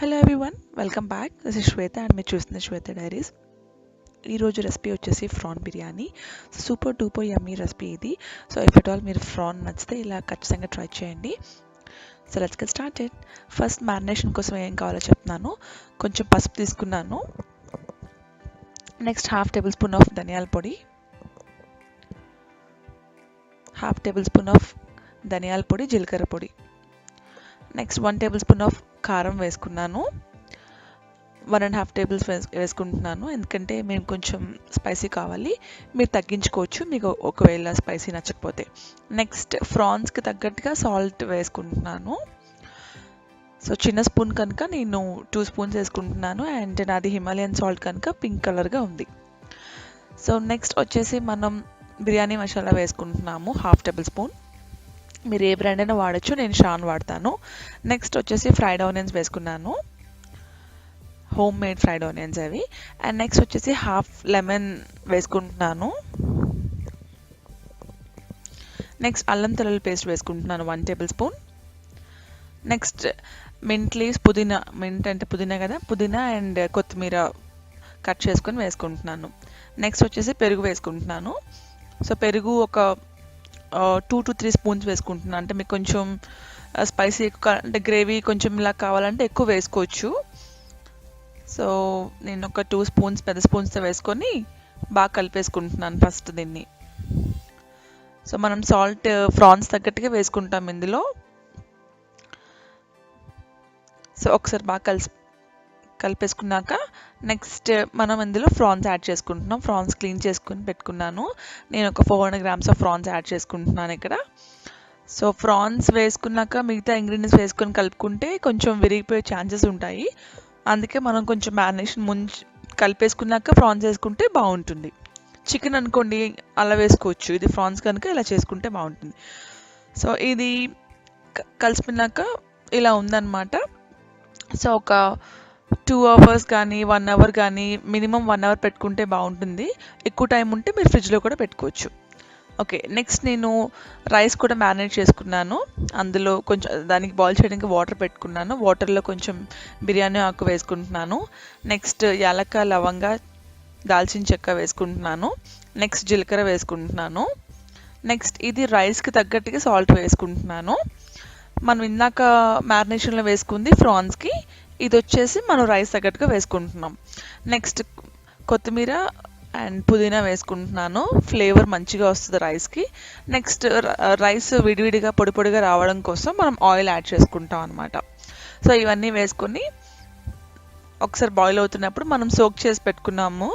Hello everyone, welcome back. This is Shweta and మీరు చూస్తుంది శ్వేత diaries. ఈరోజు రెసిపీ వచ్చేసి ఫ్రాన్ బిర్యానీ. సూపర్ డూపర్ యమ్మీ recipe ఇది. సో ఇఫ్ ఎట్ ఆల్ మీరు ఫ్రాన్ నచ్చితే ఇలా ఖచ్చితంగా ట్రై చేయండి. So let's get started. First marination కోసం ఏం కావాలో చెప్తున్నాను. కొంచెం పసుపు తీసుకున్నాను. Next half table spoon of ధనియాల పొడి, హాఫ్ టేబుల్ స్పూన్ ఆఫ్ ధనియాల పొడి, జీలకర్ర పొడి. నెక్స్ట్ 1 టేబుల్ స్పూన్ ఆఫ్ కారం వేసుకున్నాను. 1.5 టేబుల్ వేసుకుంటున్నాను, ఎందుకంటే మేము కొంచెం స్పైసీ కావాలి. మీరు తగ్గించుకోవచ్చు మీకు ఒకవేళ స్పైసీ నచ్చకపోతే. నెక్స్ట్ ఫ్రాన్స్కి తగ్గట్టుగా సాల్ట్ వేసుకుంటున్నాను. సో చిన్న స్పూన్ కనుక నేను 2 స్పూన్స్ వేసుకుంటున్నాను, అండ్ నాది హిమాలయన్ సాల్ట్ కనుక పింక్ కలర్గా ఉంది. సో నెక్స్ట్ వచ్చేసి మనం బిర్యానీ మసాలా వేసుకుంటున్నాము, హాఫ్ టేబుల్ స్పూన్. మీరు ఏ బ్రాండ్ అయినా వాడచ్చు, నేను షాన్ వాడతాను. నెక్స్ట్ వచ్చేసి ఫ్రైడ్ ఆనియన్స్ వేసుకున్నాను, హోమ్ మేడ్ ఫ్రైడ్ ఆనియన్స్ అవి. అండ్ నెక్స్ట్ వచ్చేసి హాఫ్ లెమన్ వేసుకుంటున్నాను. నెక్స్ట్ అల్లం తెల్లుల్లి పేస్ట్ వేసుకుంటున్నాను, 1 table spoon. Next mint leaves, పుదీనా, మింట్ అంటే పుదీనా కదా, పుదీనా అండ్ కొత్తిమీర కట్ చేసుకొని వేసుకుంటున్నాను. నెక్స్ట్ వచ్చేసి పెరుగు వేసుకుంటున్నాను. సో పెరుగు ఒక 2 to 3 స్పూన్స్ వేసుకుంటున్నాను. అంటే మీకు కొంచెం స్పైసీ ఎక్కువ, అంటే గ్రేవీ కొంచెం ఇలా కావాలంటే ఎక్కువ వేసుకోవచ్చు. సో నేను ఒక 2 స్పూన్స్ పెద్ద స్పూన్స్తో వేసుకొని బాగా కలిపేసుకుంటున్నాను ఫస్ట్ దీన్ని. సో మనం సాల్ట్ ఫ్రాన్స్ తగ్గట్టుగా వేసుకుంటాం ఇందులో. సో ఒకసారి బాగా కలిపేసుకున్నాక నెక్స్ట్ మనం ఇందులో ఫ్రాన్స్ యాడ్ చేసుకుంటున్నాం. ఫ్రాన్స్ క్లీన్ చేసుకుని పెట్టుకున్నాను. నేను ఒక 400 గ్రామ్స్ ఆఫ్ ఫ్రాన్స్ యాడ్ చేసుకుంటున్నాను ఇక్కడ. సో ఫ్రాన్స్ వేసుకున్నాక మిగతా ఇంగ్రీడియంట్స్ వేసుకొని కలుపుకుంటే కొంచెం విరిగిపోయే ఛాన్సెస్ ఉంటాయి. అందుకే మనం కొంచెం మ్యారినేషన్ కలిపేసుకున్నాక ఫ్రాన్స్ వేసుకుంటే బాగుంటుంది. చికెన్ అనుకోండి అలా వేసుకోవచ్చు, ఇది ఫ్రాన్స్ కనుక ఇలా చేసుకుంటే బాగుంటుంది. సో ఇది కలిసిపోయినాక ఇలా ఉందన్నమాట. సో ఒక 2 అవర్స్ కానీ 1 అవర్ కానీ, మినిమం 1 అవర్ పెట్టుకుంటే బాగుంటుంది. ఎక్కువ టైం ఉంటే మీరు ఫ్రిడ్జ్లో కూడా పెట్టుకోవచ్చు. ఓకే, నెక్స్ట్ నేను రైస్ కూడా మ్యారినేట్ చేసుకున్నాను. అందులో కొంచెం దానికి బాయిల్ చేయడానికి వాటర్ పెట్టుకున్నాను. వాటర్లో కొంచెం బిర్యానీ ఆకు వేసుకుంటున్నాను. నెక్స్ట్ యాలక్క, లవంగ, దాల్చిన చెక్క వేసుకుంటున్నాను. నెక్స్ట్ జీలకర్ర వేసుకుంటున్నాను. నెక్స్ట్ ఇది రైస్కి తగ్గట్టుగా సాల్ట్ వేసుకుంటున్నాను. మనం ఇందాక మ్యారినేషన్లో వేసుకుంది ఫ్రాన్స్కి, ఇది వచ్చేసి మనం రైస్ తగ్గట్టుగా వేసుకుంటున్నాం. నెక్స్ట్ కొత్తిమీర అండ్ పుదీనా వేసుకుంటున్నాను, ఫ్లేవర్ మంచిగా వస్తుంది రైస్కి. నెక్స్ట్ రైస్ విడివిడిగా పొడి పొడిగా రావడం కోసం మనం ఆయిల్ యాడ్ చేసుకుంటాం అనమాట. సో ఇవన్నీ వేసుకొని ఒకసారి బాయిల్ అవుతున్నప్పుడు మనం సోక్ చేసి పెట్టుకున్నాము.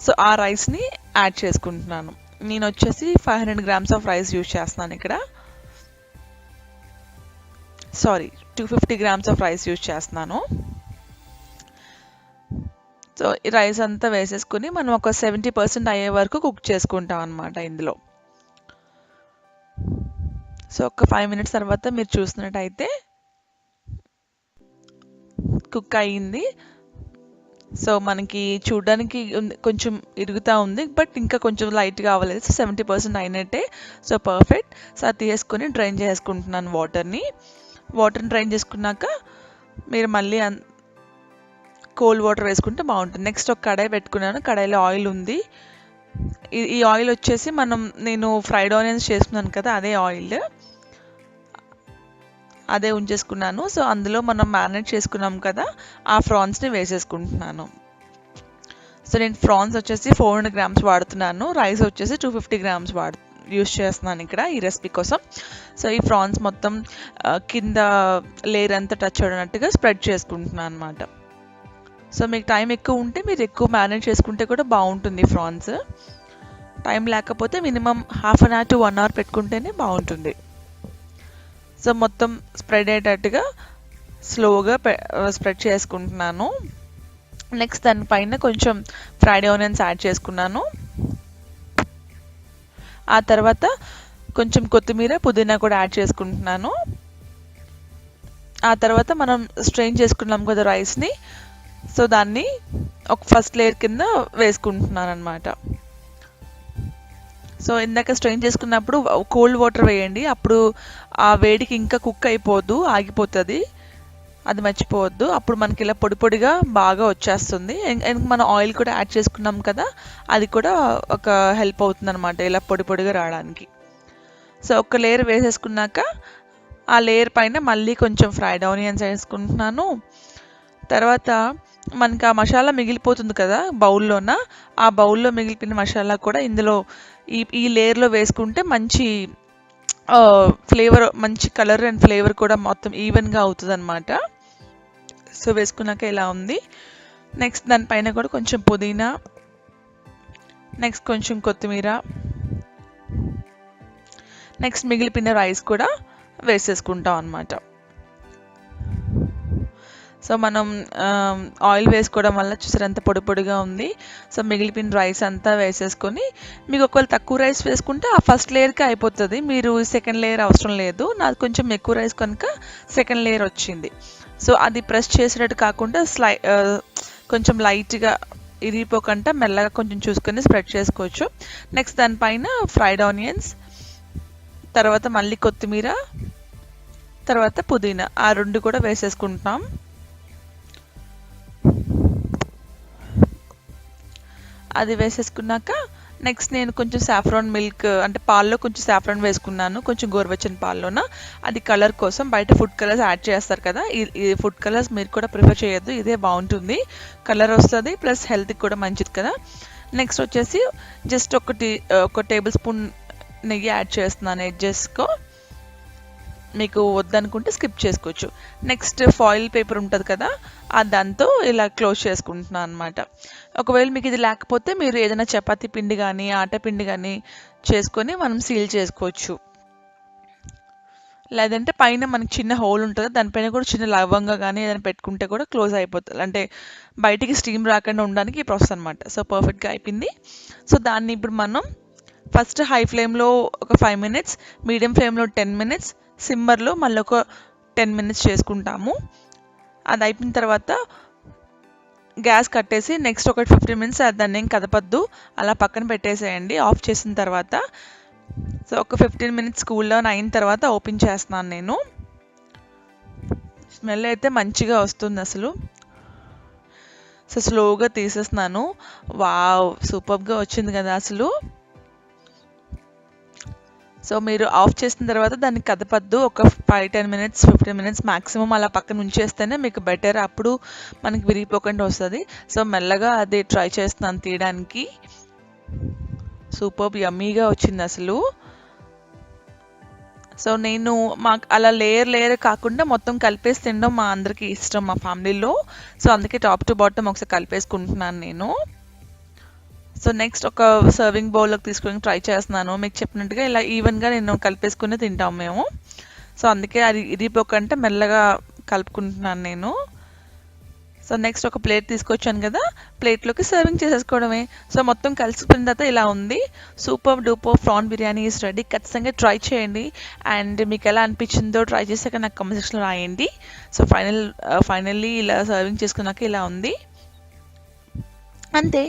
సో ఆ రైస్ని యాడ్ చేసుకుంటున్నాను. నేను వచ్చేసి 500 గ్రామ్స్ ఆఫ్ రైస్ యూజ్ చేస్తున్నాను ఇక్కడ. 250 గ్రామ్స్ ఆఫ్ రైస్ యూజ్ చేస్తున్నాను. సో ఈ రైస్ అంతా వేసేసుకుని మనం ఒక 70% అయ్యే వరకు కుక్ చేసుకుంటాం అనమాట ఇందులో. సో ఒక 5 మినిట్స్ తర్వాత మీరు చూస్తున్నట్టయితే కుక్ అయ్యింది. సో మనకి చూడడానికి కొంచెం ఇరుగుతూ ఉంది, బట్ ఇంకా కొంచెం లైట్గా అవ్వలేదు. సో 70% అయినట్టే. So perfect. సో అది తీసుకొని డ్రైన్ చేసుకుంటున్నాను వాటర్ని డ్రైన్ చేసుకున్నాక మీరు మళ్ళీ కోల్డ్ వాటర్ వేసుకుంటే బాగుంటుంది. నెక్స్ట్ ఒక కడాయి పెట్టుకున్నాను. కడాయిలో ఆయిల్ ఉంది. ఈ ఆయిల్ వచ్చేసి నేను ఫ్రైడ్ ఆనియన్స్ చేసుకున్నాను కదా, అదే ఉంచేసుకున్నాను. సో అందులో మనం మ్యారినేట్ చేసుకున్నాం కదా, ఆ ఫ్రాన్స్ని వేసేసుకుంటున్నాను. సో నేను ఫ్రాన్స్ వచ్చేసి 400 గ్రామ్స్ వాడుతున్నాను. రైస్ వచ్చేసి 250 గ్రామ్స్ యూస్ చేస్తున్నాను ఇక్కడ ఈ రెసిపీ కోసం. సో ఈ ఫ్రాన్స్ మొత్తం కింద లేయర్ అంతా టచ్ అవ్వనట్టుగా స్ప్రెడ్ చేసుకుంటున్నాను అనమాట. సో మీకు టైం ఎక్కువ ఉంటే మీరు ఎక్కువ మ్యారినేట్ చేసుకుంటే కూడా బాగుంటుంది ఫ్రాన్స్. టైం లేకపోతే minimum half an hour to 1 hour పెట్టుకుంటేనే బాగుంటుంది. సో మొత్తం స్ప్రెడ్ అయ్యేటట్టుగా స్లోగా స్ప్రెడ్ చేసుకుంటున్నాను. నెక్స్ట్ దానిపైన కొంచెం ఫ్రైడ్ ఆనియన్స్ యాడ్ చేసుకున్నాను. ఆ తర్వాత కొంచెం కొత్తిమీర, పుదీనా కూడా యాడ్ చేసుకుంటున్నాను. ఆ తర్వాత మనం స్ట్రెయిన్ చేసుకున్నాం కదా రైస్ని, సో దాన్ని ఒక ఫస్ట్ లేయర్ కింద వేసుకుంటున్నాను అనమాట. సో ఇందాక స్ట్రెయిన్ చేసుకున్నప్పుడు కోల్డ్ వాటర్ వేయండి, అప్పుడు ఆ వేడికి ఇంకా కుక్ అయిపోదు, ఆగిపోతుంది. అది మర్చిపోవద్దు. అప్పుడు మనకి ఇలా పొడి పొడిగా బాగా వచ్చేస్తుంది. మనం ఆయిల్ కూడా యాడ్ చేసుకున్నాం కదా, అది కూడా ఒక హెల్ప్ అవుతుంది అనమాట ఇలా పొడి పొడిగా రావడానికి. సో ఒక లేయర్ వేసేసుకున్నాక ఆ లేయర్ పైన మళ్ళీ కొంచెం ఫ్రైడ్ ఆనియన్స్ వేసుకుంటున్నాను. తర్వాత మనకి ఆ మసాలా మిగిలిపోతుంది కదా బౌల్లోన, ఆ బౌల్లో మిగిలిపోయిన మసాలా కూడా ఇందులో ఈ లేయర్లో వేసుకుంటే మంచి ఫ్లేవర్, మంచి కలర్ అండ్ ఫ్లేవర్ కూడా మొత్తం ఈవెన్గా అవుతుంది అనమాట. సో వేసుకున్నాక ఇలా ఉంది. నెక్స్ట్ దానిపైన కూడా కొంచెం పుదీనా, నెక్స్ట్ కొంచెం కొత్తిమీర, నెక్స్ట్ మిగిలిపోయిన రైస్ కూడా వేసేసుకుంటాం అనమాట. సో మనం ఆయిల్ వేసుకోవడం వల్ల చూసారు ఎంత పొడి పొడిగా ఉంది. సో మిగిలిపోయిన రైస్ అంతా వేసేసుకొని, మీకు ఒకవేళ తక్కువ రైస్ వేసుకుంటే ఆ ఫస్ట్ లేయర్కి అయిపోతుంది, మీరు సెకండ్ లేయర్ అవసరం లేదు. నాది కొంచెం ఎక్కువ రైస్ కనుక సెకండ్ లేయర్ వచ్చింది. సో అది ప్రెస్ చేసేటట్టు కాకుండా కొంచెం లైట్గా ఇరిగిపోకుండా మెల్లగా కొంచెం చూసుకొని స్ప్రెడ్ చేసుకోవచ్చు. నెక్స్ట్ దానిపైన ఫ్రైడ్ ఆనియన్స్, తర్వాత మళ్ళీ కొత్తిమీర, తర్వాత పుదీనా, ఆ రెండు కూడా వేసేసుకుంటున్నాం. అది వేసేసుకున్నాక నెక్స్ట్ నేను కొంచెం సాఫ్రాన్ మిల్క్, అంటే పాల్లో కొంచెం సాఫ్రాన్ వేసుకున్నాను, కొంచెం గోరువెచ్చని పాల్లోన. అది కలర్ కోసం. బయట ఫుడ్ కలర్స్ యాడ్ చేస్తారు కదా, ఈ ఫుడ్ కలర్స్ మీరు కూడా ప్రిఫర్ చేయొద్దు, ఇదే బాగుంటుంది, కలర్ వస్తుంది ప్లస్ హెల్త్కి కూడా మంచిది కదా. నెక్స్ట్ వచ్చేసి జస్ట్ ఒక టేబుల్ స్పూన్ నెయ్యి యాడ్ చేస్తున్నాను ఎడ్జెస్కో. మీకు వద్దనుకుంటే స్కిప్ చేసుకోవచ్చు. నెక్స్ట్ ఫాయిల్ పేపర్ ఉంటుంది కదా, దాంతో ఇలా క్లోజ్ చేసుకుంటున్నాను అనమాట. ఒకవేళ మీకు ఇది లేకపోతే మీరు ఏదైనా చపాతీ పిండి కానీ ఆట పిండి కానీ చేసుకొని మనం సీల్ చేసుకోవచ్చు. లేదంటే పైన మనకి చిన్న హోల్ ఉంటుంది, దానిపైన కూడా చిన్న లవంగా కానీ ఏదైనా పెట్టుకుంటే కూడా క్లోజ్ అయిపోతుంది, అంటే బయటికి స్టీమ్ రాకుండా ఉండడానికి ఈ ప్రాసెస్ అనమాట. సో పర్ఫెక్ట్గా అయిపోయింది. సో దాన్ని ఇప్పుడు మనం ఫస్ట్ హై ఫ్లేమ్లో ఒక 5 minutes, మీడియం ఫ్లేమ్లో 10 minutes, సిమ్మర్లో మళ్ళీ ఒక 10 minutes చేసుకుంటాము. అది అయిపోయిన తర్వాత గ్యాస్ కట్టేసి నెక్స్ట్ ఒక 15 minutes దాన్ని ఏం కదపద్దు, అలా పక్కన పెట్టేసేయండి ఆఫ్ చేసిన తర్వాత. సో ఒక 15 minutes కూల్ డౌన్ అయిన తర్వాత ఓపెన్ చేస్తున్నాను నేను. స్మెల్ అయితే మంచిగా వస్తుంది అసలు. సో స్లోగా తీసేస్తున్నాను. వావ్, సూపర్గా వచ్చింది కదా అసలు. సో మీరు ఆఫ్ చేసిన తర్వాత దాన్ని కదపద్దు, ఒక 5-10 minutes 15 minutes మ్యాక్సిమం అలా పక్కన ఉంచేస్తేనే మీకు బెటర్, అప్పుడు మనకి విరిగిపోకుండా వస్తుంది. సో మెల్లగా అది ట్రై చేస్తున్నాను తీయడానికి. సూపర్ యమ్మీగా వచ్చింది అసలు. సో నేను మాకు అలా లేయర్ కాకుండా మొత్తం కలిపేసి తినడం మా అందరికీ ఇష్టం మా ఫ్యామిలీలో. సో అందుకే టాప్ టు బాటమ్ ఒకసారి కలిపేసుకుంటున్నాను నేను. సో నెక్స్ట్ ఒక సర్వింగ్ బౌల్లోకి తీసుకొని ట్రై చేస్తున్నాను. మీకు చెప్పినట్టుగా ఇలా ఈవెన్గా నేను కలిపేసుకుని తింటాం మేము. సో అందుకే అది ఇరిగిపోకంటే మెల్లగా కలుపుకుంటున్నాను నేను. సో నెక్స్ట్ ఒక ప్లేట్ తీసుకొచ్చాను కదా, ప్లేట్లోకి సర్వింగ్ చేసేసుకోవడమే. సో మొత్తం కలిసిపోయిన తర్వాత ఇలా ఉంది. Super duper prawn biryani is ready. ఖచ్చితంగా ట్రై చేయండి. అండ్ మీకు ఎలా అనిపించిందో ట్రై చేశాక నాకు కామెంట్ సెక్షన్లో రాయండి. సో ఫైనల్లీ ఇలా సర్వింగ్ చేసుకున్నాక ఇలా ఉంది. అంతే.